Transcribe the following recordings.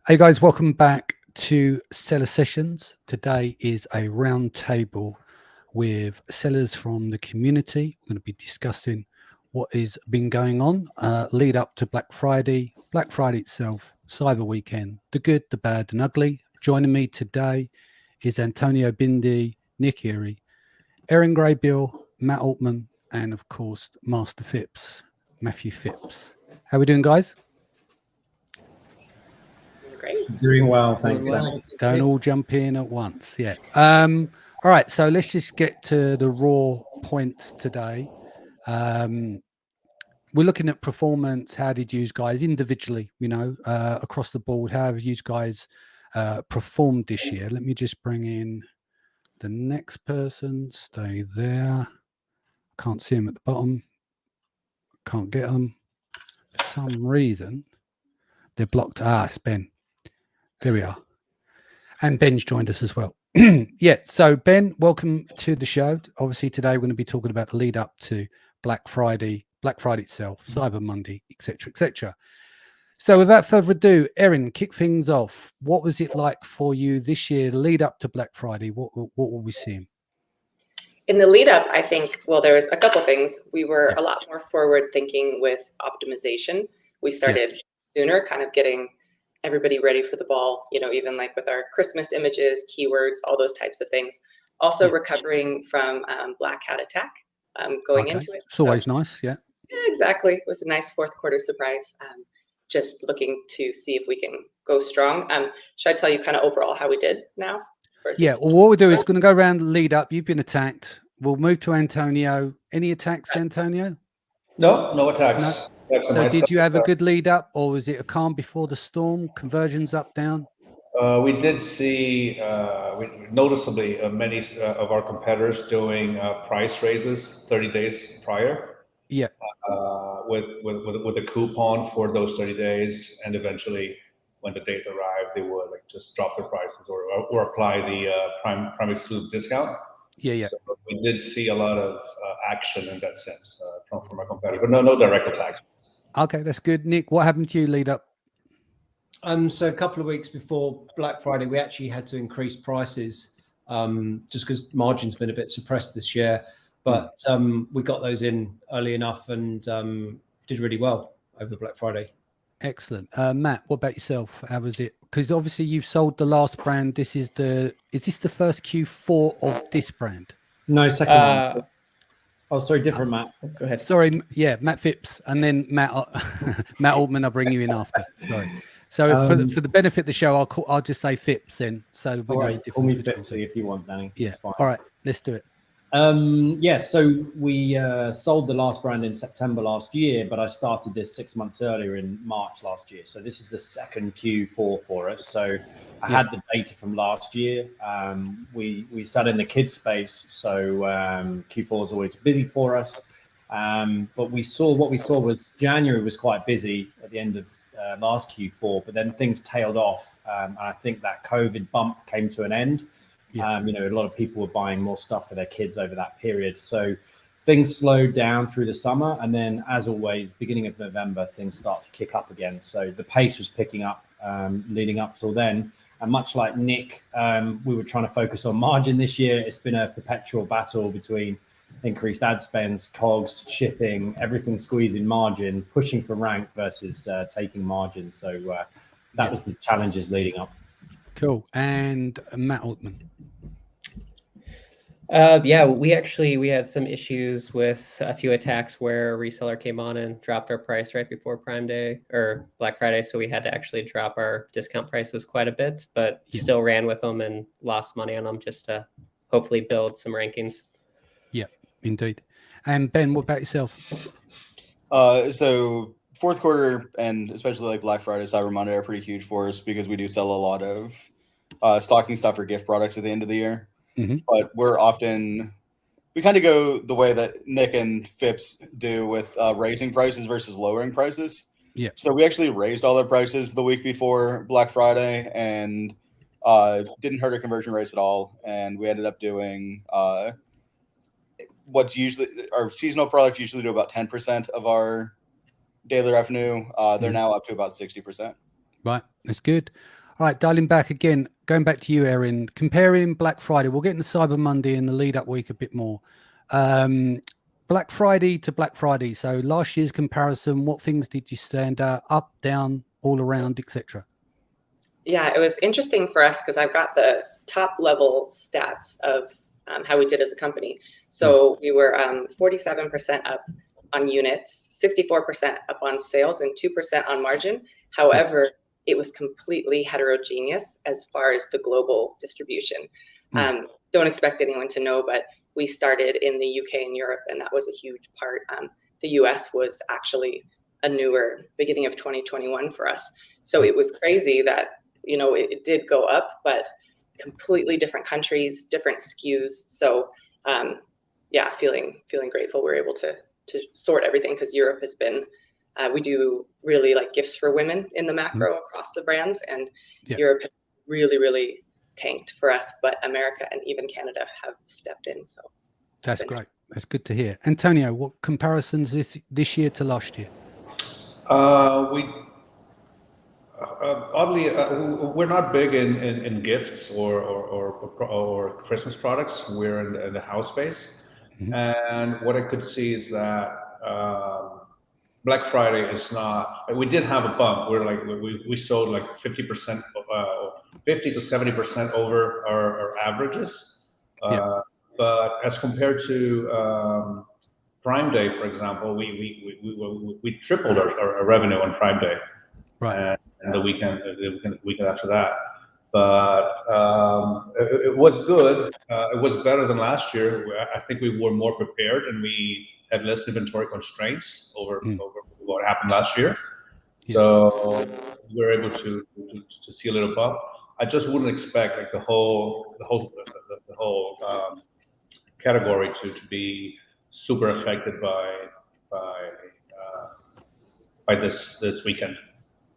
Hey guys, welcome back to Seller Sessions. Today is a roundtable with sellers from the community. We're going to be discussing what has been going on, lead up to Black Friday itself, Cyber Weekend, the good, the bad, and ugly. Joining me today is Antoni Bindi, Nick Erie, Erin Greybill, Matt Altman, and of course, Master Phipps, Matthew Phipps. How are we doing, guys? Great. Doing well, thanks. Don't all jump in at once. Yeah. All right. So let's just get to the raw points today. We're looking at performance. How did you guys individually, across the board, how have you guys performed this year? Let me just bring in the next person. Stay there. Can't see him at the bottom. Can't get them. For some reason, they're blocked. It's Ben. There we are. And Ben's joined us as well. Yeah, so Ben, welcome to the show. Obviously, today we're going to be talking about the lead up to Black Friday itself, Cyber Monday, etc., etc. So without further ado, Erin, kick things off. What was it like for you this year, lead up to Black Friday? What were we seeing? In the lead up, I think, well, there was a couple things. We were a lot more forward thinking with optimization. We started sooner, kind of getting everybody ready for the ball, even like with our Christmas images, keywords, all those types of things. Also recovering from Black Hat attack going into it. It's always nice, yeah. Yeah, exactly. It was a nice fourth quarter surprise. Just looking to see if we can go strong. Should I tell you kind of overall how we did now? Yeah, well, what we'll do is going to go around the lead up. You've been attacked. We'll move to Antonio. Any attacks, Antonio? No attacks. No. So did you have a good lead up, or was it a calm before the storm? Conversions up, down? We did see noticeably many of our competitors doing price raises 30 days prior. Yeah. With a coupon for those 30 days, and eventually, when the date arrived, they would just drop the prices or apply the prime exclusive discount. Yeah. So we did see a lot of action in that sense from our competitor, but no direct attacks. Okay, that's good. Nick, what happened to you lead up? So a couple of weeks before Black Friday, we actually had to increase prices just because margin's been a bit suppressed this year. But we got those in early enough and did really well over Black Friday. Excellent. Matt, what about yourself? How was it? Because obviously you've sold the last brand. Is this the first Q4 of this brand? No, second one. Oh, sorry, different Matt. Go ahead. Sorry, yeah, Matt Phipps, and then Matt Altman. I'll bring you in after. Sorry. So for the benefit of the show, I'll just say Phipps then. So we know the difference. Call me Phippsy if you want, Danny. Yeah. It's fine. All right, let's do it. So we sold the last brand in September last year, but I started this 6 months earlier in March last year. So this is the second Q4 for us. So I had the data from last year. We sat in the kids space, so Q4 is always busy for us. But what we saw was January was quite busy at the end of last Q4, but then things tailed off. And I think that COVID bump came to an end. A lot of people were buying more stuff for their kids over that period. So things slowed down through the summer. And then, as always, beginning of November, things start to kick up again. So the pace was picking up leading up till then. And much like Nick, we were trying to focus on margin this year. It's been a perpetual battle between increased ad spends, COGS, shipping, everything squeezing margin, pushing for rank versus taking margin. So that was the challenges leading up. Cool. And Matt Altman. We had some issues with a few attacks where a reseller came on and dropped our price right before Prime Day or Black Friday. So we had to actually drop our discount prices quite a bit, but still ran with them and lost money on them just to hopefully build some rankings. Yeah, indeed. And Ben, what about yourself? So fourth quarter and especially like Black Friday, Cyber Monday are pretty huge for us because we do sell a lot of stocking stuff for gift products at the end of the year. Mm-hmm. But we kind of go the way that Nick and Phipps do with raising prices versus lowering prices. Yeah. So we actually raised all our prices the week before Black Friday and didn't hurt our conversion rates at all. And we ended up doing what's usually our seasonal products usually do about 10% of our daily revenue. They're now up to about 60%. Right, that's good. All right, dialing back again, going back to you, Erin, comparing Black Friday, we'll get into Cyber Monday and the lead up week a bit more. Black Friday to Black Friday. So last year's comparison, what things did you stand out, up, down, all around, etc.? Yeah, it was interesting for us because I've got the top level stats of how we did as a company. So we were 47% up on units, 64% up on sales, and 2% on margin. However, it was completely heterogeneous as far as the global distribution. Don't expect anyone to know, but we started in the UK and Europe, and that was a huge part. The US was actually a newer beginning of 2021 for us. So it was crazy that, you know, it did go up, but completely different countries, different SKUs. So yeah, feeling grateful we're able to sort everything, because Europe has been, we do really like gifts for women in the macro across the brands, and Europe has really tanked for us, but America and even Canada have stepped in. So that's great. That's good to hear. Antonio, what comparisons this year to last year? Oddly, we're not big in gifts or Christmas products. We're in the house space, and what I could see is that Black Friday is not. We did have a bump. We're like we sold like 50%, 50 to 70% over our averages. But as compared to Prime Day, for example, we tripled our revenue on Prime Day. Right. And the weekend after that, but it was good. It was better than last year. I think we were more prepared, and we had less inventory constraints over what happened last year. So we were able to see a little bump. I just wouldn't expect like the whole category to be super affected by this weekend.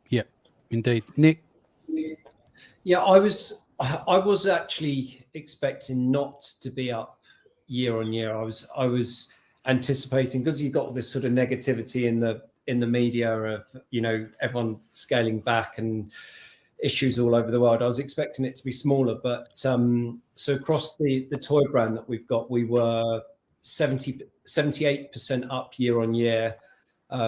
Yeah, indeed. Nick? Yeah, I was actually expecting not to be up year on year. I was anticipating, because you got all this sort of negativity in the media of, you know, everyone scaling back and issues all over the world. I was expecting it to be smaller, but so across the toy brand that we've got, we were 78% up year on year.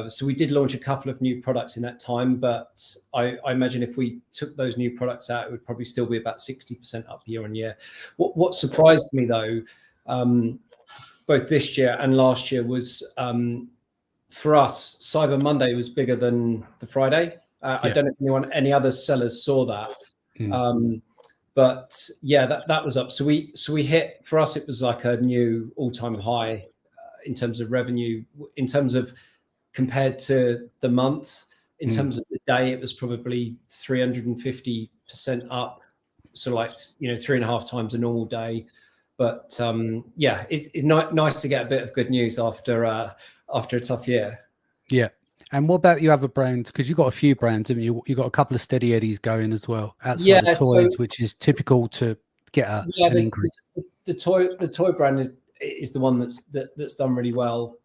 So we did launch a couple of new products in that time, but I imagine if we took those new products out, it would probably still be about 60% up year on year. What surprised me though, both this year and last year, was for us, Cyber Monday was bigger than the Friday. I don't know if any other sellers saw that. But yeah, that was up. So we hit, for us, it was like a new all-time high in terms of revenue, in terms of compared to the month. In terms of the day, it was probably 350% up. So like, you know, 3.5 times a normal day. But yeah, it's nice to get a bit of good news after a tough year. Yeah. And what about your other brands? Because you've got a few brands, haven't you? You've got a couple of steady eddies going as well outside of toys, which is typical to get an increase. The toy brand is the one that's done really well.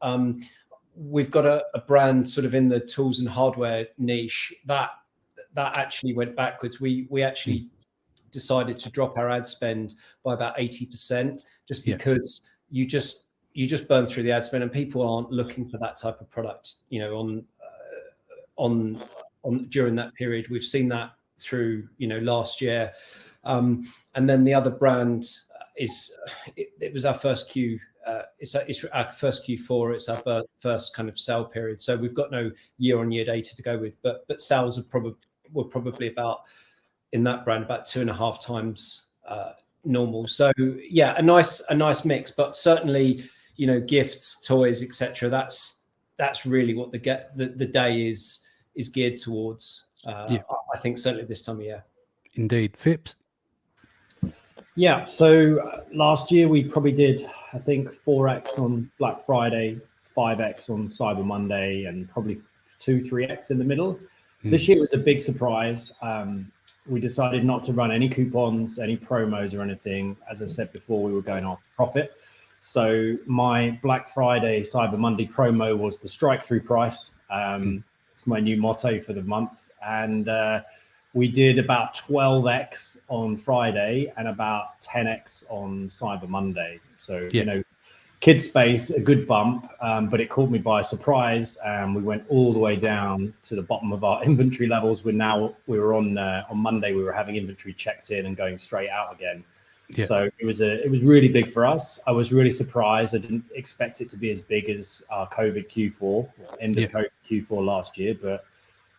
We've got a brand sort of in the tools and hardware niche that actually went backwards. We actually decided to drop our ad spend by about 80%, just because you just burn through the ad spend, and people aren't looking for that type of product, you know, on during that period. We've seen that through, you know, last year. And then the other brand it was our first Q. It's our first Q4. It's our first kind of sale period. So we've got no year-on-year data to go with, but sales were probably about, in that brand, about 2.5 times normal. So yeah, a nice mix, but certainly, you know, gifts, toys, etc. That's really what the day is geared towards. I think certainly this time of year. Indeed. Phipps? Yeah, so last year we probably did, I think, 4x on Black Friday, 5x on Cyber Monday, and probably 2-3x in the middle. This year was a big surprise. We decided not to run any coupons, any promos or anything. As I said before, we were going after profit. So my Black Friday, Cyber Monday promo was the strike through price. It's my new motto for the month. And we did about 12x on Friday and about 10x on Cyber Monday. So, you know, kid space, a good bump, but it caught me by surprise. We went all the way down to the bottom of our inventory levels. We were on Monday, we were having inventory checked in and going straight out again. Yeah. So it was really big for us. I was really surprised. I didn't expect it to be as big as our COVID Q4, end of COVID Q4 last year, but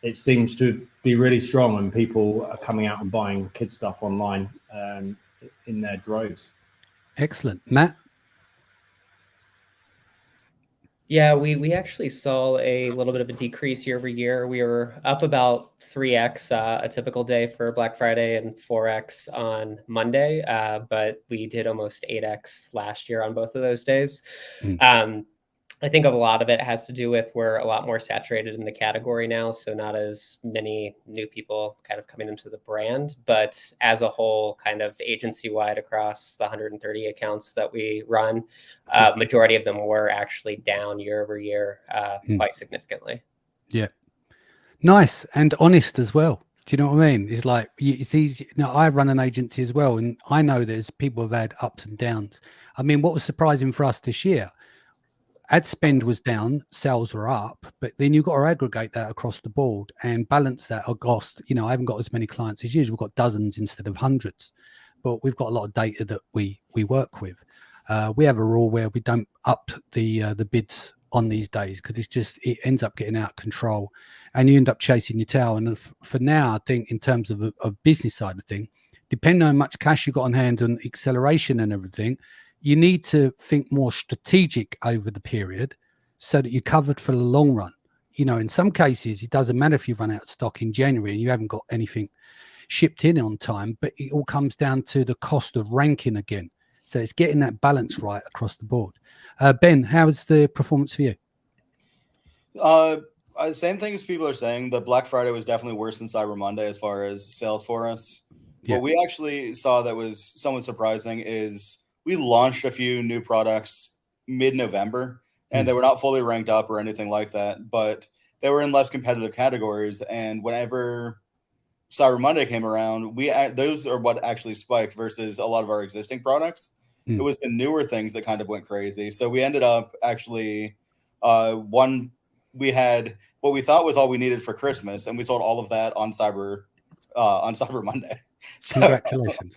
it seems to be really strong, and people are coming out and buying kid stuff online in their droves. Excellent. Matt? Yeah, we actually saw a little bit of a decrease year over year. We were up about 3x a typical day for Black Friday and 4x on Monday, but we did almost 8x last year on both of those days. I think a lot of it has to do with we're a lot more saturated in the category now, so not as many new people kind of coming into the brand, but as a whole, kind of agency-wide across the 130 accounts that we run, majority of them were actually down year over year quite significantly. Yeah. Nice and honest as well. Do you know what I mean? It's like, it's easy. Now, I run an agency as well, and I know there's people who've had ups and downs. I mean, what was surprising for us this year, ad spend was down, sales were up, but then you've got to aggregate that across the board and balance that across. You know, I haven't got as many clients as usual. We've got dozens instead of hundreds, but we've got a lot of data that we work with. We have a rule where we don't up the bids on these days because it ends up getting out of control and you end up chasing your tail. And for now, I think in terms of a business side of thing, depending on how much cash you got on hand and acceleration and everything, you need to think more strategic over the period so that you're covered for the long run. You know, in some cases, it doesn't matter if you've run out of stock in January and you haven't got anything shipped in on time, but it all comes down to the cost of ranking again. So it's getting that balance right across the board. Ben, how is the performance for you? Same thing as people are saying. The Black Friday was definitely worse than Cyber Monday as far as sales for us. Yeah. What we actually saw that was somewhat surprising is we launched a few new products mid-November, and they were not fully ranked up or anything like that, but they were in less competitive categories. And whenever Cyber Monday came around, those are what actually spiked versus a lot of our existing products. It was the newer things that kind of went crazy. So we ended up actually, we had what we thought was all we needed for Christmas, and we sold all of that on Cyber Monday. So, congratulations.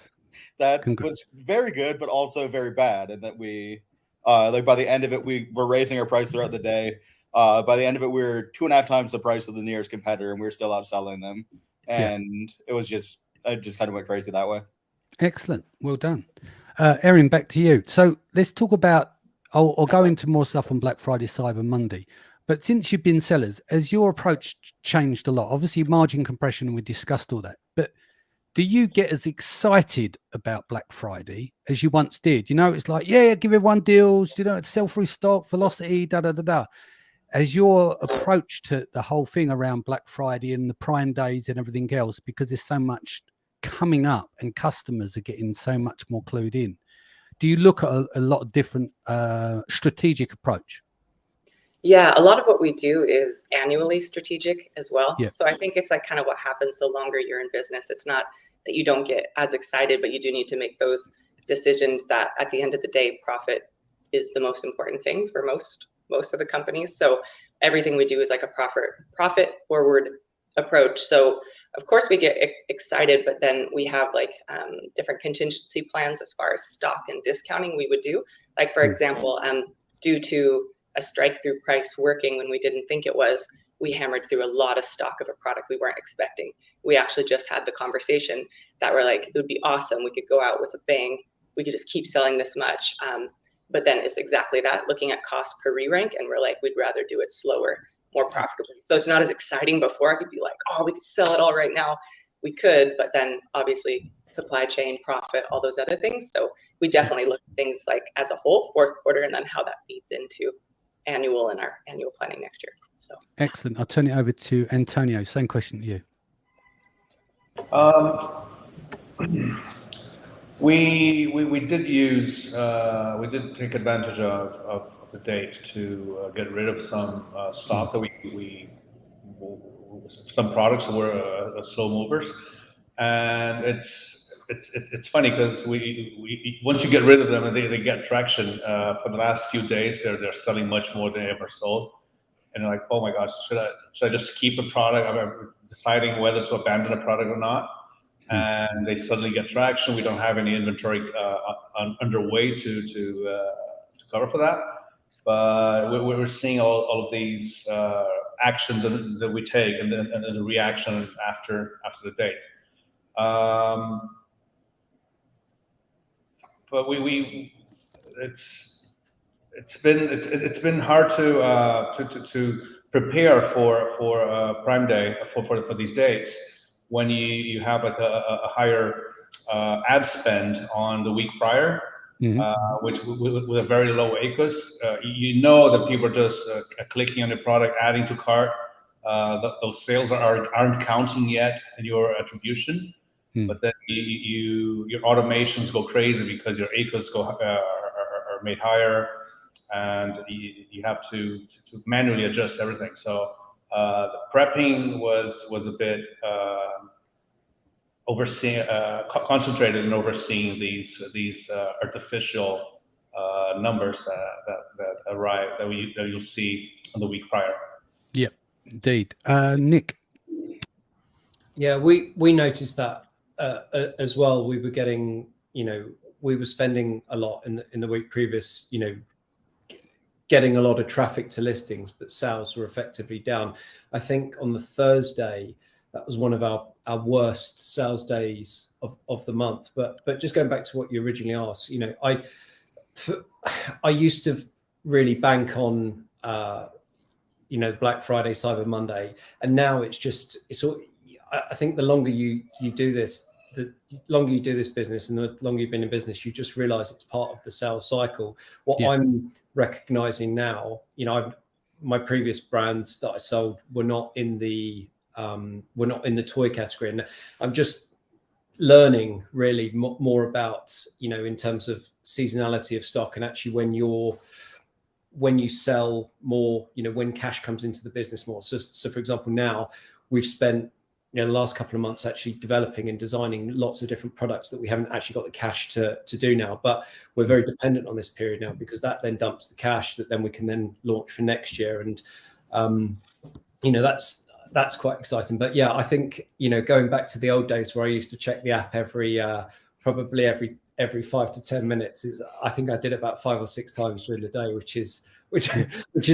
That was very good, but also very bad. And that we, like by the end of it, we were raising our price throughout the day. By the end of it, we were 2.5 times the price of the nearest competitor, and we were still outselling them. And it just kind of went crazy that way. Excellent. Well done. Erin, back to you. So let's talk about, I'll go into more stuff on Black Friday, Cyber Monday. But since you've been sellers, has your approach changed a lot? Obviously, margin compression, and we discussed all that. But do you get as excited about Black Friday as you once did? You know, it's like, yeah, give everyone deals, you know, sell through stock, velocity, da-da-da-da. As your approach to the whole thing around Black Friday and the Prime days and everything else, because there's so much coming up and customers are getting so much more clued in, do you look at a lot of different strategic approach? Yeah, a lot of what we do is annually strategic as well. Yeah. So I think it's like kind of what happens the longer you're in business. It's not that you don't get as excited, but you do need to make those decisions that at the end of the day, profit is the most important thing for most of the companies. So everything we do is like a profit forward approach. So of course we get excited, but then we have like different contingency plans as far as stock and discounting we would do. Like for example, due to a strike through price working when we didn't think it was, we hammered through a lot of stock of a product we weren't expecting. We actually just had the conversation that we're like, it would be awesome. We could go out with a bang. We could just keep selling this much. But then it's exactly that, looking at cost per re-rank, and we're like, we'd rather do it slower, more profitably. So it's not as exciting. Before I could be like, oh, we could sell it all right now. We could, but then obviously supply chain, profit, all those other things. So we definitely look at things like as a whole, fourth quarter, and then how that feeds into annual and our annual planning next year. So excellent. I'll turn it over to Antonio. Same question to you. We did use we did take advantage of the date to get rid of some stock that we some products were slow movers, and it's funny because we once you get rid of them and they get traction, for the last few days they're selling much more than they ever sold, and you're like, oh my gosh, should I just keep a product? I'm deciding whether to abandon a product or not, and they suddenly get traction. We don't have any inventory underway to cover for that, but we're seeing all of these actions that we take, and the reaction after the date. But it's been hard to prepare for Prime Day for these dates when you have like a higher ad spend on the week prior, which with a very low ACOS. You know that people are just clicking on the product, adding to cart. Those sales aren't counting yet in your attribution. But then your automations go crazy because your ACOS are made higher, and you have to manually adjust everything. So the prepping was a bit concentrated in overseeing these artificial numbers that arrive that you'll see on the week prior. Yep, indeed. Nick. Yeah, we noticed that as well. We were getting, we were spending a lot in the week previous, getting a lot of traffic to listings, but sales were effectively down. I think on the Thursday, that was one of our worst sales days of the month. But just going back to what you originally asked, I used to really bank on, Black Friday, Cyber Monday, and now I think the longer you do this, the longer you do this business and the longer you've been in business, you just realize it's part of the sales cycle. What I'm recognizing now, my previous brands that I sold were not in the toy category, and I'm just learning really more about, in terms of seasonality of stock, and actually when you sell more, when cash comes into the business more. So for example, now we've spent the last couple of months actually developing and designing lots of different products that we haven't actually got the cash to do now, but we're very dependent on this period now, because that then dumps the cash that then we can then launch for next year. And that's quite exciting. But yeah, I think going back to the old days where I used to check the app probably every 5 to 10 minutes, I think I did it about 5 or 6 times during the day, which is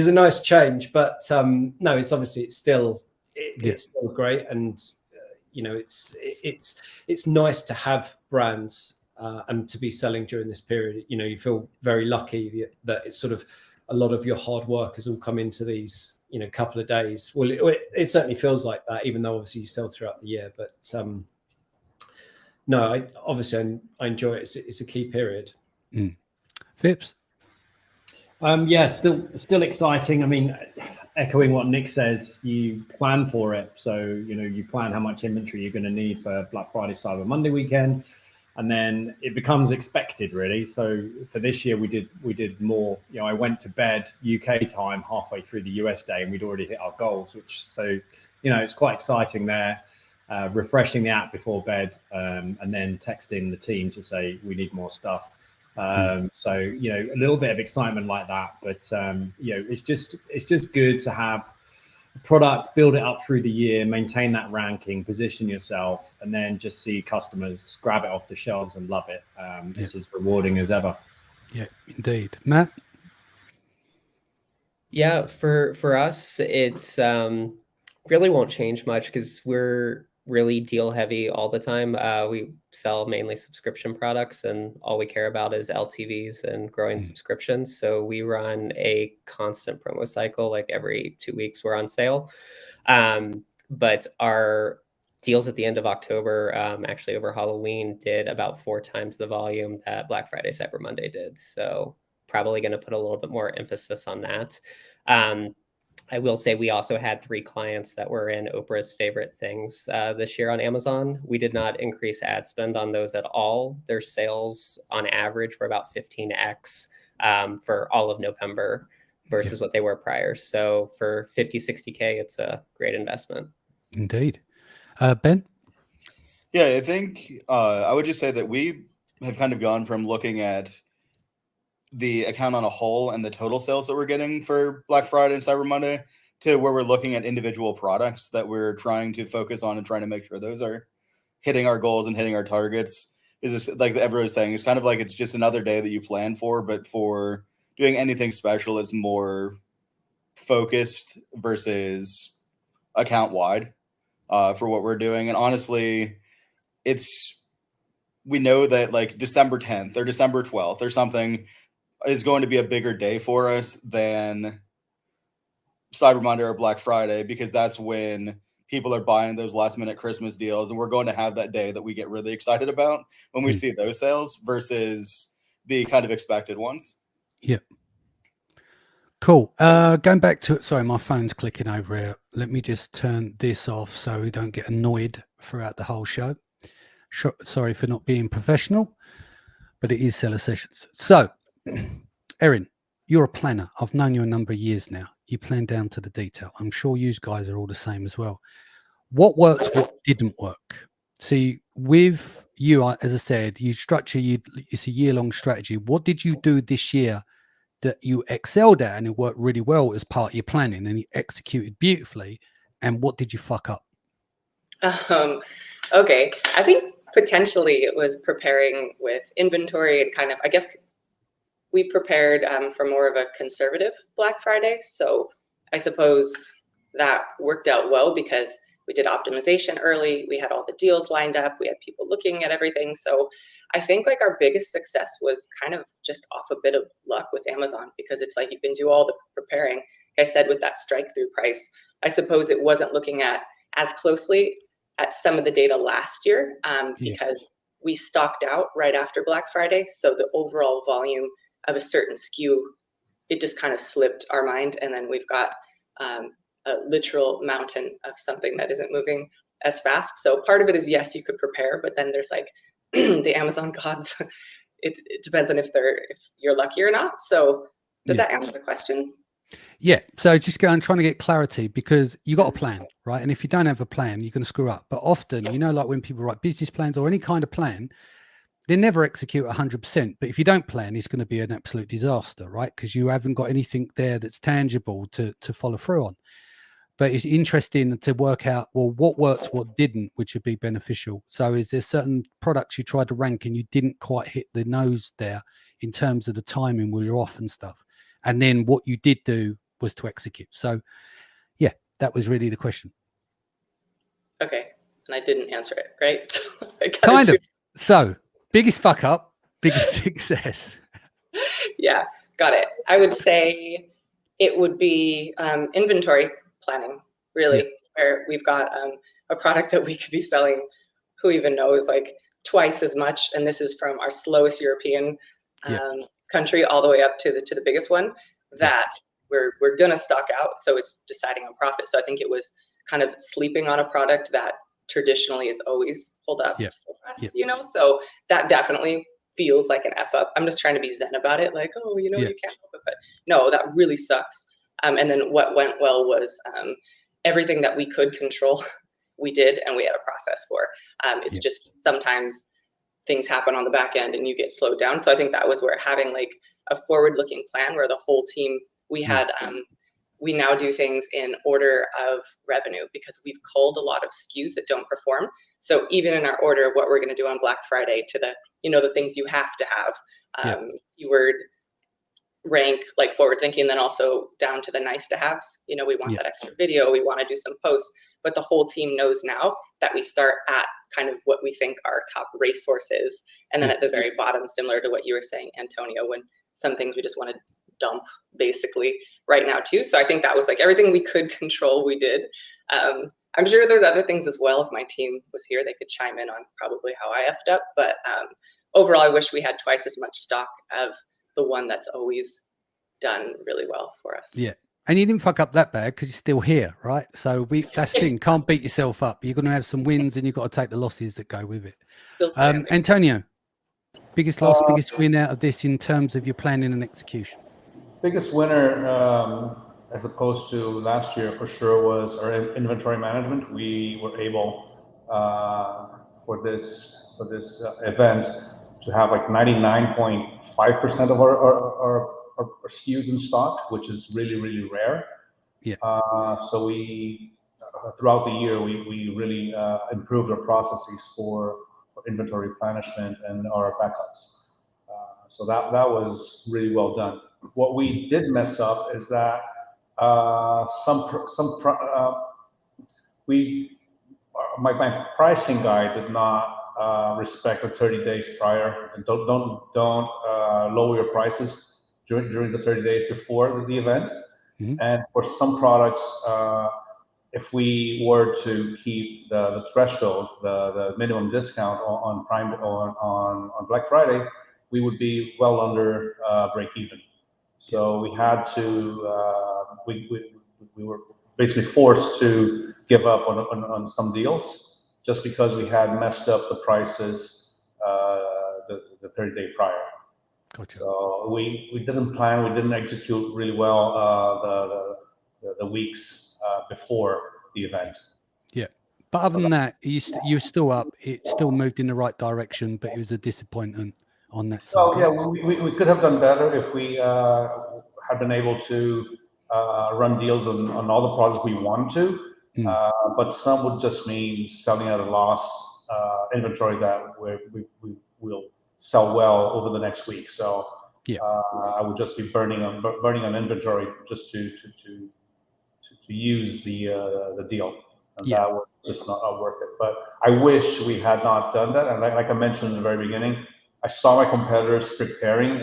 a nice change. But no, it's obviously it's still great, and it's nice to have brands and to be selling during this period. You feel very lucky that it's sort of a lot of your hard work has all come into these couple of days. Well, it certainly feels like that, even though obviously you sell throughout the year. But no, I enjoy it. It's a key period. Phipps. Yeah, still exciting. I mean, echoing what Nick says, you plan for it. So, you plan how much inventory you're going to need for Black Friday, Cyber Monday weekend, and then it becomes expected, really. So for this year, we did more. I went to bed UK time halfway through the US day, and we'd already hit our goals, it's quite exciting there. Refreshing the app before bed, and then texting the team to say we need more stuff. So a little bit of excitement like that, but it's just good to have a product, build it up through the year, maintain that ranking, position yourself, and then just see customers grab it off the shelves and love it. It's as rewarding as ever. Yeah, indeed. Matt. Yeah, for us, it's really won't change much because we're really deal heavy all the time. We sell mainly subscription products, and all we care about is LTVs and growing subscriptions. So we run a constant promo cycle. Like every 2 weeks we're on sale. But our deals at the end of October, actually over Halloween, did about 4 times the volume that Black Friday, Cyber Monday did. So probably going to put a little bit more emphasis on that. I will say we also had 3 clients that were in Oprah's favorite things this year on Amazon. We did not increase ad spend on those at all. Their sales on average were about 15x for all of November versus what they were prior. So for 50, 60K, it's a great investment. Indeed. Ben? Yeah, I think I would just say that we have kind of gone from looking at the account on a whole and the total sales that we're getting for Black Friday and Cyber Monday to where we're looking at individual products that we're trying to focus on and trying to make sure those are hitting our goals and hitting our targets. Is this, like everyone's saying, it's kind of like it's just another day that you plan for, but for doing anything special, it's more focused versus account wide for what we're doing. And honestly, we know that like December 10th or December 12th or something is going to be a bigger day for us than Cyber Monday or Black Friday, because that's when people are buying those last minute Christmas deals. And we're going to have that day that we get really excited about when we see those sales versus the kind of expected ones. Yeah. Cool. Going back to, sorry, my phone's clicking over here. Let me just turn this off so we don't get annoyed throughout the whole show. Sorry for not being professional, but it is Seller Sessions. So, Erin, you're a planner. I've known you a number of years now. You plan down to the detail. I'm sure you guys are all the same as well. What worked, what didn't work? See, with you, as I said, it's a year-long strategy. What did you do this year that you excelled at and it worked really well as part of your planning and you executed beautifully? And what did you fuck up? Okay, I think potentially it was preparing with inventory and kind of, I guess we prepared for more of a conservative Black Friday. So I suppose that worked out well because we did optimization early. We had all the deals lined up. We had people looking at everything. So I think like our biggest success was kind of just off a bit of luck with Amazon, because it's like you can do all the preparing. Like I said, with that strike through price, I suppose it wasn't looking at as closely at some of the data last year because we stocked out right after Black Friday. So the overall volume of a certain SKU, it just kind of slipped our mind. And then we've got a literal mountain of something that isn't moving as fast. So part of it is, yes, you could prepare, but then there's like the Amazon gods. It depends on if you're lucky or not. So does that answer the question? Yeah. So just trying to get clarity, because you got a plan, right? And if you don't have a plan, you're going to screw up. But often, like when people write business plans or any kind of plan, they never execute 100%. But if you don't plan, it's going to be an absolute disaster, right? Because you haven't got anything there that's tangible to follow through on. But it's interesting to work out, well, what worked, what didn't, which would be beneficial. So is there certain products you tried to rank and you didn't quite hit the nose there in terms of the timing where you're off and stuff? And then what you did do was to execute. So, yeah, that was really the question. Okay. And I didn't answer it, right? Kind of. So, biggest fuck up, biggest success. Yeah, got it. I would say it would be inventory planning, really, where we've got a product that we could be selling, who even knows, like twice as much. And this is from our slowest European country all the way up to the biggest one that we're going to stock out. So it's deciding on profit. So I think it was kind of sleeping on a product that traditionally is always pulled up for us, so that definitely feels like an F up. I'm just trying to be zen about it. Like, you can't help it, but no, that really sucks. And then what went well was everything that we could control, we did, and we had a process for. It's just sometimes things happen on the back end and you get slowed down. So I think that was where having like a forward-looking plan where the whole team, we had, we now do things in order of revenue because we've culled a lot of SKUs that don't perform. So even in our order of what we're going to do on Black Friday to the, the things you have to have, keyword, rank, like forward thinking, then also down to the nice to haves. We want that extra video, we want to do some posts, but the whole team knows now that we start at kind of what we think our top resource is. And then at the very bottom, similar to what you were saying, Antonio, when some things we just want to dump basically right now too. So I think that was like everything we could control, we did. I'm sure there's other things as well. If my team was here, they could chime in on probably how I effed up. But overall, I wish we had twice as much stock of the one that's always done really well for us. Yeah. And you didn't fuck up that bad because you're still here, right? So that's the thing. Can't beat yourself up. You're going to have some wins and you've got to take the losses that go with it. Antonio, biggest loss, biggest win out of this in terms of your planning and execution? Biggest winner, as opposed to last year for sure was our inventory management. We were able for this event to have like 99.5% of our SKUs in stock, which is really rare. Yeah. So we throughout the year we really improved our processes for inventory replenishment and our backups. So that was really well done. What we did mess up is that my pricing guide did not respect the 30 days prior. And don't lower your prices during the 30 days before the event. Mm-hmm. And for some products, if we were to keep the threshold, the minimum discount on Prime on Black Friday, we would be well under break even. So we had to we were basically forced to give up on some deals just because we had messed up the prices the 30-day prior. Gotcha. So we didn't plan, we didn't execute really well the weeks before the event. Yeah, but other than that, you're still up. It still moved in the right direction, but it was a disappointment on that side. Oh yeah, we could have done better if we had been able to run deals on all the products we want to. But some would just mean selling at a loss inventory that we will sell well over the next week. So yeah, I would just be burning on inventory just to use the deal. And yeah, that was just not worth it. But I wish we had not done that. And like I mentioned in the very beginning, I saw my competitors preparing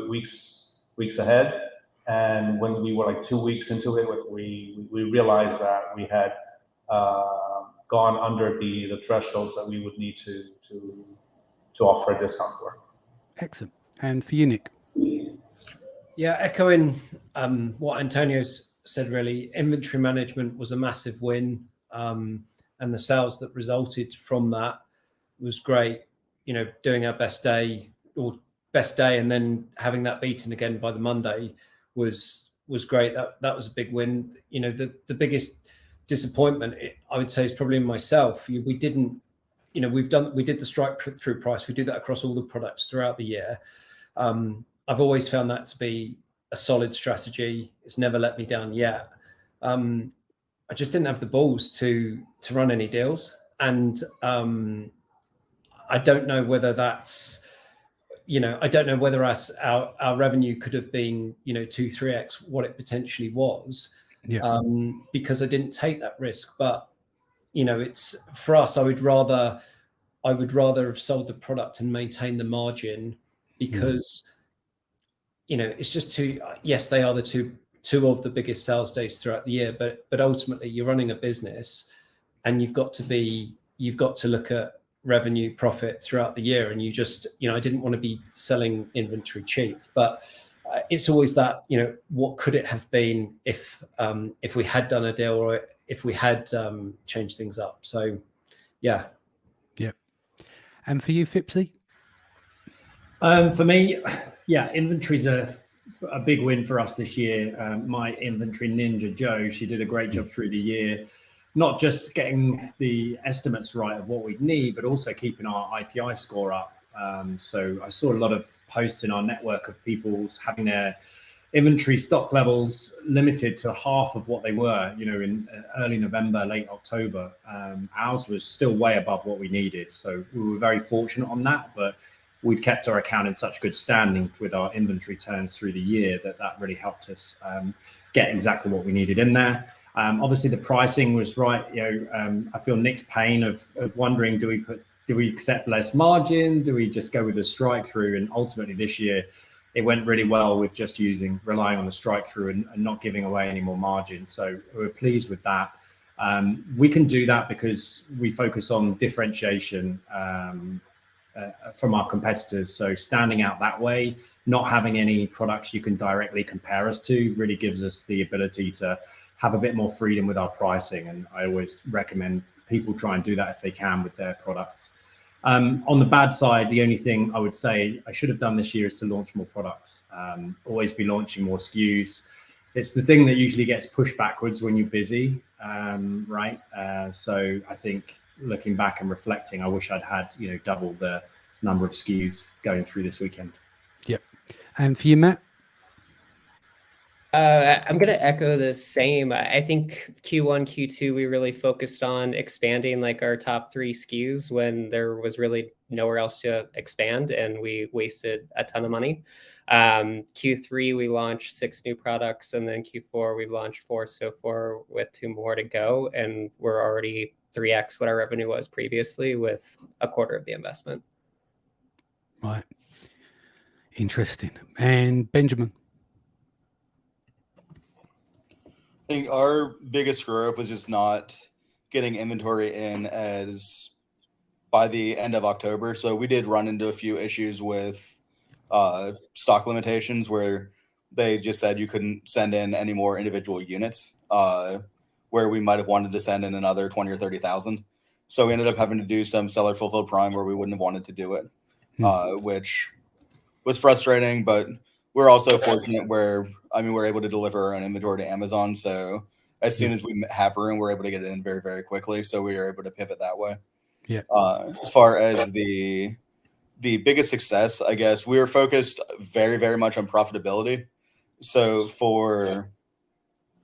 weeks ahead. And when we were like 2 weeks into it, we realized that we had gone under the thresholds that we would need to offer a discount for. Excellent. And for you, Nick? Yeah, echoing what Antonio's said, really, inventory management was a massive win. And the sales that resulted from that was great. You know, doing our best day and then having that beaten again by the Monday was great. That was a big win. You know, the biggest disappointment, I would say, is probably in myself. We didn't, you know, we did the strike through price. We do that across all the products throughout the year. I've always found that to be a solid strategy. It's never let me down yet. I just didn't have the balls to run any deals, and I don't know whether that's, you know, I don't know whether our revenue could have been, you know, 2-3x what it potentially was, because I didn't take that risk. But, you know, it's for us, I would rather have sold the product and maintained the margin, because, you know, it's just yes, they are the two of the biggest sales days throughout the year, but ultimately you're running a business and you've got to look at revenue, profit throughout the year. And you just, you know, I didn't want to be selling inventory cheap, but it's always that, you know, what could it have been if we had done a deal, or if we had changed things up. So yeah. And for you, Fipsy? For me, yeah, inventory's a big win for us this year. My inventory ninja, Jo, she did a great job through the year, not just getting the estimates right of what we'd need, but also keeping our IPI score up. So I saw a lot of posts in our network of people having their inventory stock levels limited to half of what they were, you know, in early November, late October. Ours was still way above what we needed. So we were very fortunate on that, but we'd kept our account in such good standing with our inventory turns through the year that really helped us get exactly what we needed in there. Obviously the pricing was right. You know, I feel Nick's pain of wondering, do we accept less margin? Do we just go with the strike through? And ultimately this year, it went really well with just relying on the strike through and not giving away any more margin. So we're pleased with that. We can do that because we focus on differentiation from our competitors. So standing out that way, not having any products you can directly compare us to, really gives us the ability to have a bit more freedom with our pricing. And I always recommend people try and do that if they can with their products. On the bad side, the only thing I would say I should have done this year is to launch more products. Always be launching more SKUs. it's the thing that usually gets pushed backwards when you're busy, right? So I think looking back and reflecting, I wish I'd had, double the number of SKUs going through this weekend. Yep. And for you, Matt? I'm going to echo the same. I think Q1, Q2, we really focused on expanding like our top 3 SKUs when there was really nowhere else to expand, and we wasted a ton of money. Q3, we launched 6 new products, and then Q4, we've launched 4 so far with 2 more to go. And we're already 3x what our revenue was previously with a quarter of the investment. Right. Interesting. And Benjamin? I think our biggest screw up was just not getting inventory in as by the end of October. So we did run into a few issues with stock limitations where they just said you couldn't send in any more individual units, where we might have wanted to send in another 20 or 30,000. So we ended up having to do some seller fulfilled prime where we wouldn't have wanted to do it, which was frustrating, but we're also fortunate where, we're able to deliver our own inventory to Amazon. So as soon as we have room, we're able to get it in very, very quickly. So we were able to pivot that way. Yeah. As far as the biggest success, I guess, we were focused very, very much on profitability. So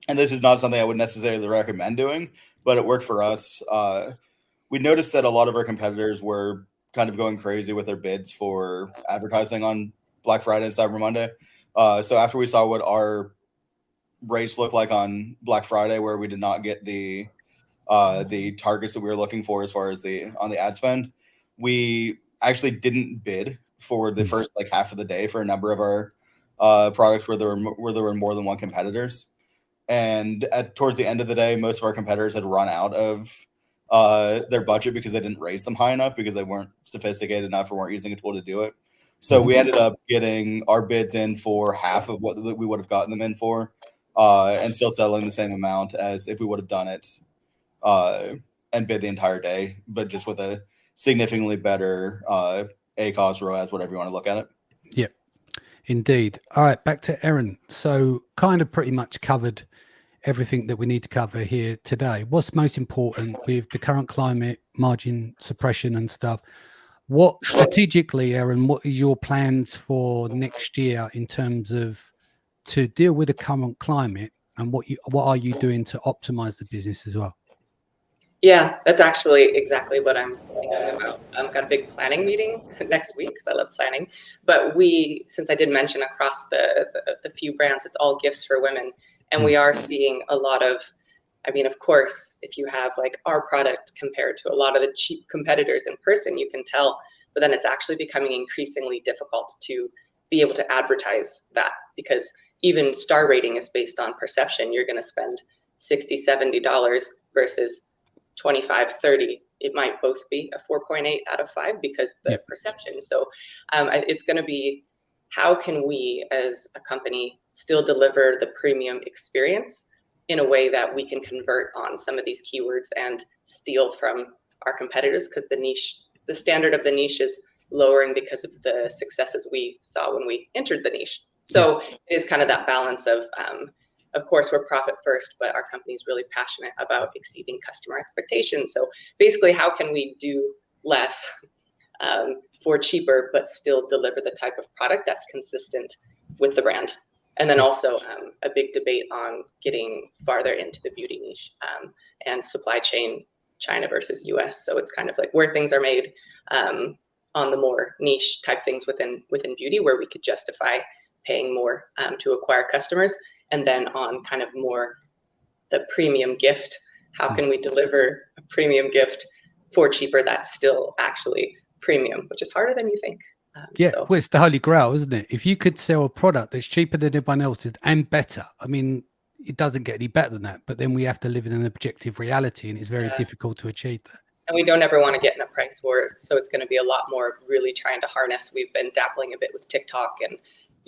and this is not something I would necessarily recommend doing, but it worked for us. We noticed that a lot of our competitors were kind of going crazy with their bids for advertising on Black Friday and Cyber Monday. So after we saw what our rates look like on Black Friday, where we did not get the targets that we were looking for as far as on the ad spend, we actually didn't bid for the first half of the day for a number of our products where there were more than one competitors. And towards the end of the day, most of our competitors had run out of their budget because they didn't raise them high enough because they weren't sophisticated enough or weren't using a tool to do it. So we ended up getting our bids in for half of what we would have gotten them in for, and still selling the same amount as if we would have done it and bid the entire day, but just with a significantly better ACOS, ROAS, whatever you want to look at it. Yep, indeed. All right, back to Erin. So kind of pretty much covered everything that we need to cover here today. What's most important with the current climate, margin suppression and stuff? What strategically, Erin, what are your plans for next year in terms of to deal with the current climate, and what are you doing to optimize the business as well? Yeah, that's actually exactly what I'm thinking about. I've got a big planning meeting next week because I love planning. But since I did mention across the few brands, it's all gifts for women. And we are seeing a lot of, of course, if you have like our product compared to a lot of the cheap competitors in person, you can tell, but then it's actually becoming increasingly difficult to be able to advertise that, because even star rating is based on perception. You're going to spend $60, $70 versus 25, 30. It might both be a 4.8 out of 5 because the perception. So it's going to be, how can we as a company still deliver the premium experience in a way that we can convert on some of these keywords and steal from our competitors, because the standard of the niche is lowering because of the successes we saw when we entered the niche. So it is kind of that balance of course, we're profit first, but our company is really passionate about exceeding customer expectations. So basically, how can we do less for cheaper, but still deliver the type of product that's consistent with the brand? And then also a big debate on getting farther into the beauty niche and supply chain, China versus US. So it's kind of like where things are made on the more niche type things within beauty, where we could justify paying more to acquire customers. And then on kind of more the premium gift, how can we deliver a premium gift for cheaper that's still actually premium, which is harder than you think. Well, it's the holy grail, isn't it? If you could sell a product that's cheaper than everyone else's and better, it doesn't get any better than that. But then we have to live in an objective reality, and it's very difficult to achieve that. And we don't ever want to get in a price war. So it's going to be a lot more really trying to harness. We've been dabbling a bit with TikTok, and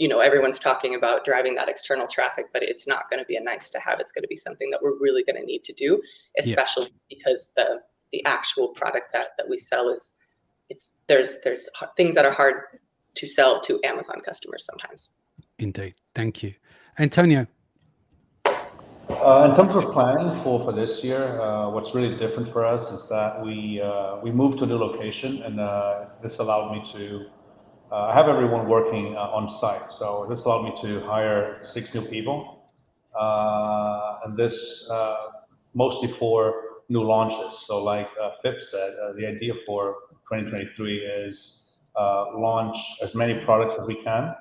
everyone's talking about driving that external traffic, but it's not going to be a nice to have. It's going to be something that we're really going to need to do, especially because the actual product that we sell there's things that are hard to sell to Amazon customers sometimes. Indeed. Thank you. Antonio. In terms of planning for this year, what's really different for us is that we moved to a new location, and this allowed me to have everyone working on site. So this allowed me to hire 6 new people, and this mostly for new launches. So like Phip said, the idea for 2023 is launch as many products as we can.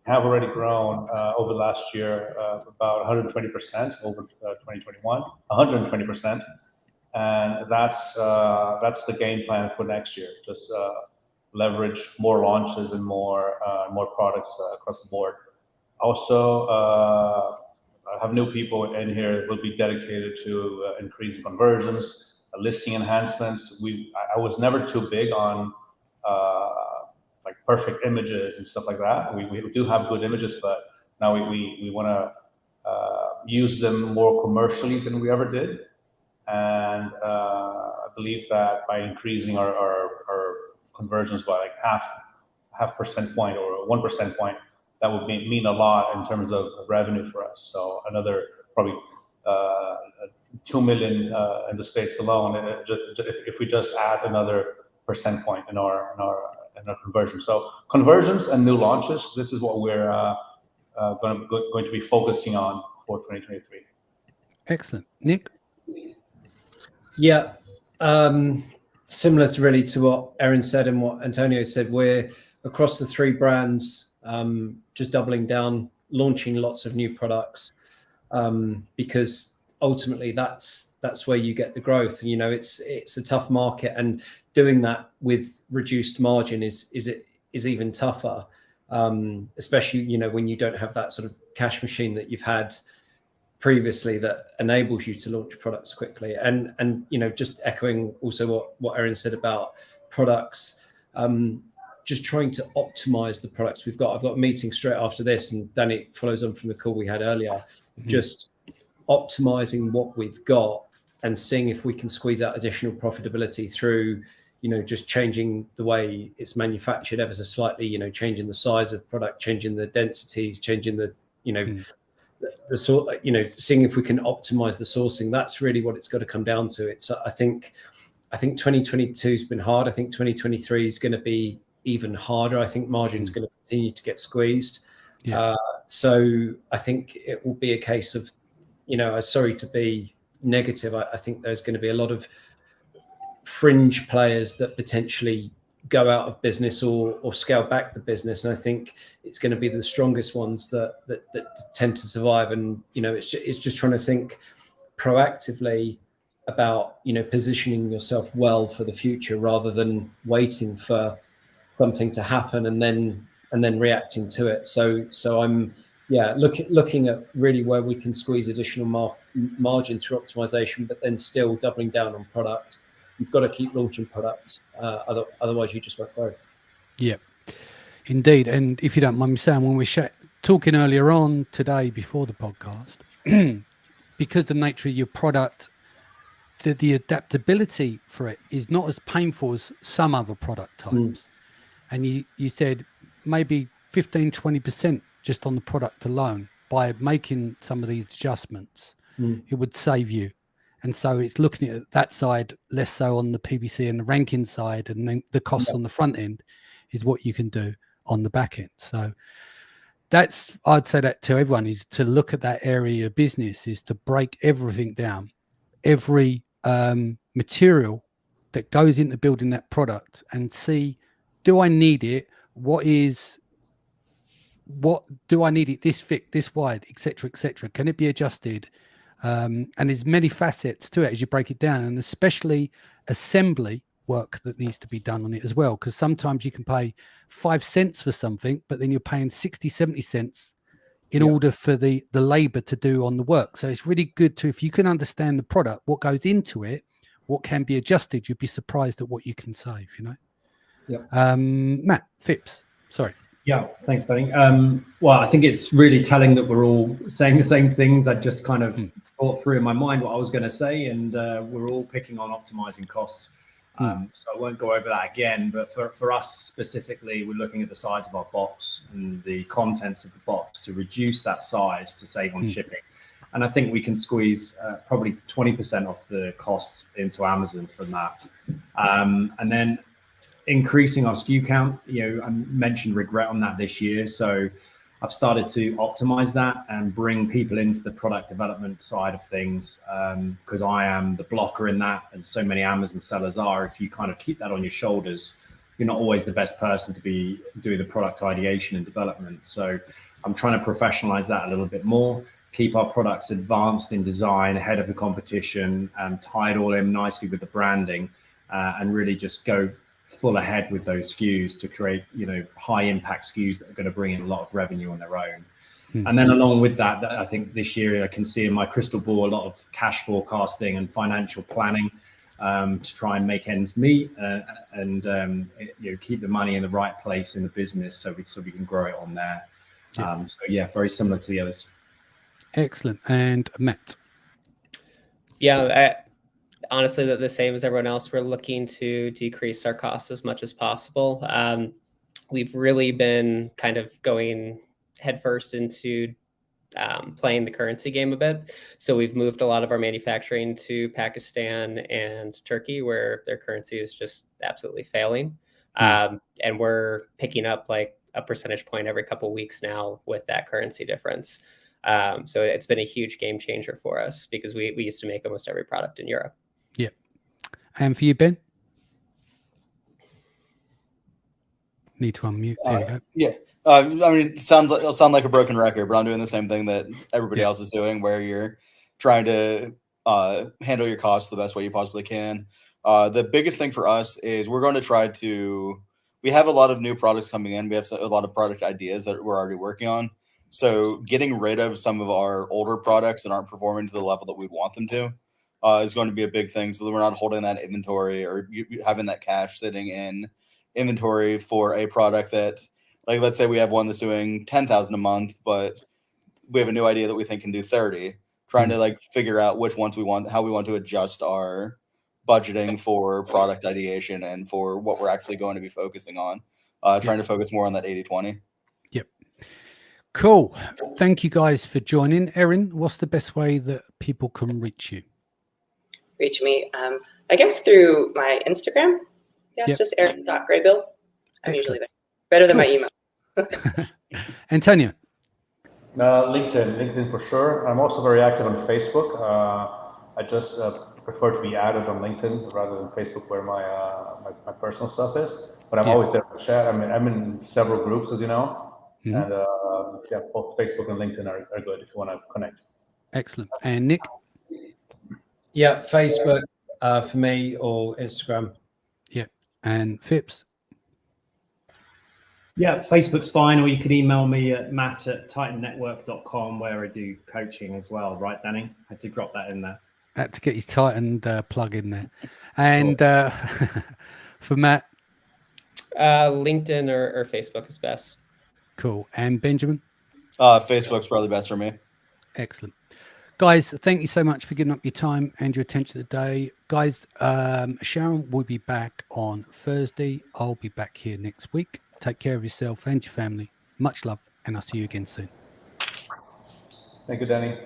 Have already grown over last year about 120% over 2021, 120%, and that's the game plan for next year. Just leverage more launches and more products across the board. Also, I have new people in here will be dedicated to increasing conversions, listing enhancements. I was never too big on like perfect images and stuff like that. We do have good images, but now we want to use them more commercially than we ever did. And I believe that by increasing our conversions by like half percent point or 1% point, that would mean a lot in terms of revenue for us. So another probably 2 million in the States alone, if we just add another percent point in our conversion. So conversions and new launches, this is what we're going to be focusing on for 2023. Excellent. Nick? Yeah, similar to what Erin said and what Antonio said, we're across the 3 brands, just doubling down, launching lots of new products, because ultimately that's where you get the growth. You know, it's a tough market, and doing that with reduced margin is even tougher, especially, you know, when you don't have that sort of cash machine that you've had previously that enables you to launch products quickly. And you know, just echoing also what Erin said about products, just trying to optimize the products we've got. I've got a meeting straight after this, and Danny follows on from the call we had earlier, just optimizing what we've got and seeing if we can squeeze out additional profitability through, you know, just changing the way it's manufactured ever so slightly, you know, changing the size of product, changing the densities, changing the, you know, the sort, you know, seeing if we can optimize the sourcing. That's really what it's got to come down to. It's, I think 2022 has been hard. I think 2023 is going to be even harder. I think margin's going to continue to get squeezed. Yeah. So I think it will be a case of, you know, sorry to be negative, I think there's going to be a lot of fringe players that potentially go out of business or scale back the business, and I think it's going to be the strongest ones that tend to survive. And you know, it's just trying to think proactively about, you know, positioning yourself well for the future rather than waiting for something to happen and then reacting to it. So I'm looking at really where we can squeeze additional margin through optimization, but then still doubling down on product. You've got to keep launching products, otherwise you just won't grow. Yeah, indeed. And if you don't mind me saying, when we were talking earlier on today before the podcast, because the nature of your product, the adaptability for it is not as painful as some other product types. And you said maybe 15-20% just on the product alone, by making some of these adjustments, it would save you. And so it's looking at that side, less so on the PPC and the ranking side, and then the costs on the front end is what you can do on the back end. So that's, I'd say that to everyone, is to look at that area of business, is to break everything down, every material that goes into building that product, and see, do I need it? What do I need it this thick, this wide, etc., etc.? Can it be adjusted? And there's many facets to it as you break it down, and especially assembly work that needs to be done on it as well, because sometimes you can pay 5 cents for something, but then you're paying 60-70 cents in order for the labor to do on the work. So it's really good to, if you can understand the product, what goes into it, what can be adjusted, you'd be surprised at what you can save, you know. Matt Phipps, sorry. Yeah, thanks, Danny. Well, I think it's really telling that we're all saying the same things. I just kind of thought through in my mind what I was going to say, and we're all picking on optimizing costs. So I won't go over that again, but for us specifically, we're looking at the size of our box and the contents of the box to reduce that size to save on shipping. And I think we can squeeze probably 20% off the cost into Amazon from that. And then increasing our SKU count, I mentioned regret on that this year. So I've started to optimize that and bring people into the product development side of things, because I am the blocker in that, and so many Amazon sellers are. If you kind of keep that on your shoulders, you're not always the best person to be doing the product ideation and development. So I'm trying to professionalize that a little bit more, keep our products advanced in design, ahead of the competition, tie it all in nicely with the branding, and really just go full ahead with those SKUs to create, high impact SKUs that are going to bring in a lot of revenue on their own. And then along with that, I think this year I can see in my crystal ball a lot of cash forecasting and financial planning, to try and make ends meet, and keep the money in the right place in the business, so we can grow it on there. Very similar to the others. Excellent. And Matt? Honestly, the same as everyone else. We're looking to decrease our costs as much as possible. We've really been kind of going headfirst into playing the currency game a bit. So we've moved a lot of our manufacturing to Pakistan and Turkey, where their currency is just absolutely failing. And we're picking up like a percentage point every couple of weeks now with that currency difference. So it's been a huge game changer for us, because we used to make almost every product in Europe. Yeah. And for you, Ben? Need to unmute. There we go. Yeah. I mean, it'll sound like a broken record, but I'm doing the same thing that everybody else is doing, where you're trying to handle your costs the best way you possibly can. The biggest thing for us is we're going to try to, we have a lot of new products coming in. We have a lot of product ideas that we're already working on. So getting rid of some of our older products that aren't performing to the level that we want them to is going to be a big thing, so that we're not holding that inventory or having that cash sitting in inventory for a product that, like, let's say we have one that's doing 10,000 a month, but we have a new idea that we think can do 30, trying to like figure out which ones we want, how we want to adjust our budgeting for product ideation and for what we're actually going to be focusing on, trying to focus more on that 80-20. Yep. Cool. Thank you guys for joining. Erin, what's the best way that people can reach you? Reach me, I guess, through my Instagram. It's just Erin.Greybill. I'm usually there. Better than my email. Antonio? LinkedIn for sure. I'm also very active on Facebook. I just prefer to be added on LinkedIn rather than Facebook, where my personal stuff is. But I'm always there to chat. I mean, I'm in several groups, as you know, and both Facebook and LinkedIn are good if you want to connect. Excellent. And Nick? Yeah, Facebook for me, or Instagram. Yeah. And Phipps? Yeah, Facebook's fine, or you could email me at matt@titannetwork.com, where I do coaching as well. Right, Danny? I had to drop that in there. Had to get his Titan plug in there. And for Matt? LinkedIn or Facebook is best. Cool. And Benjamin? Facebook's probably best for me. Excellent. Guys, thank you so much for giving up your time and your attention today. Guys, Sharon will be back on Thursday. I'll be back here next week. Take care of yourself and your family. Much love, and I'll see you again soon. Thank you, Danny.